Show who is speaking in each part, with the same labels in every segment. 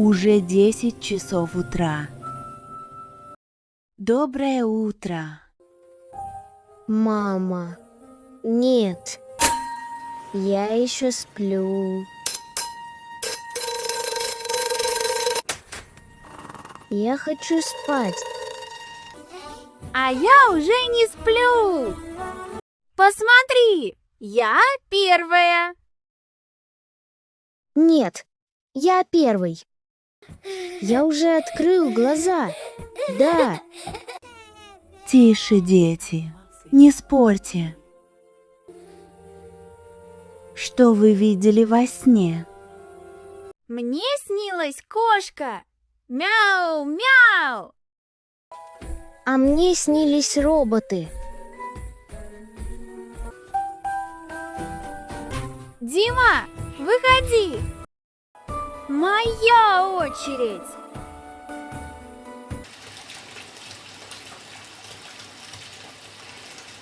Speaker 1: Уже 10 часов утра. Доброе утро.
Speaker 2: Мама, нет, я еще сплю. Я хочу спать.
Speaker 3: А я уже не сплю. Посмотри, я первая.
Speaker 2: Нет, я первый. Я уже открыл глаза. Да,
Speaker 1: Тише, дети, не спорьте. Что вы видели во сне?
Speaker 3: Мне снилась кошка. Мяу, мяу.
Speaker 2: а мне снились роботы.
Speaker 3: Дима, выходи. Моя очередь.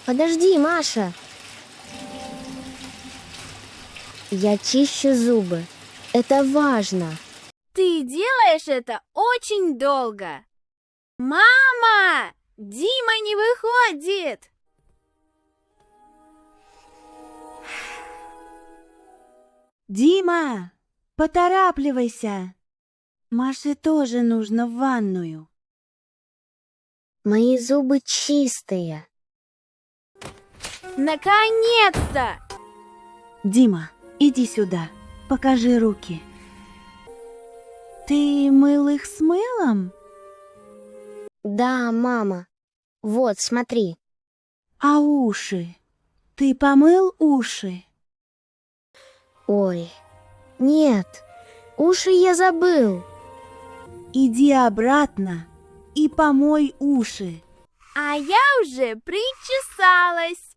Speaker 2: Подожди, Маша. Я чищу зубы. Это важно.
Speaker 3: Ты делаешь это очень долго. Мама, Дима не выходит.
Speaker 1: Дима, поторапливайся. Маше тоже нужно в ванную.
Speaker 2: Мои зубы чистые.
Speaker 3: Наконец-то!
Speaker 1: Дима, иди сюда, покажи руки. Ты мыл их с мылом?
Speaker 2: Да, мама. Вот, смотри.
Speaker 1: А уши? Ты помыл уши?
Speaker 2: Ой, нет, уши я забыл.
Speaker 1: Иди обратно и помой уши.
Speaker 3: А я уже причесалась.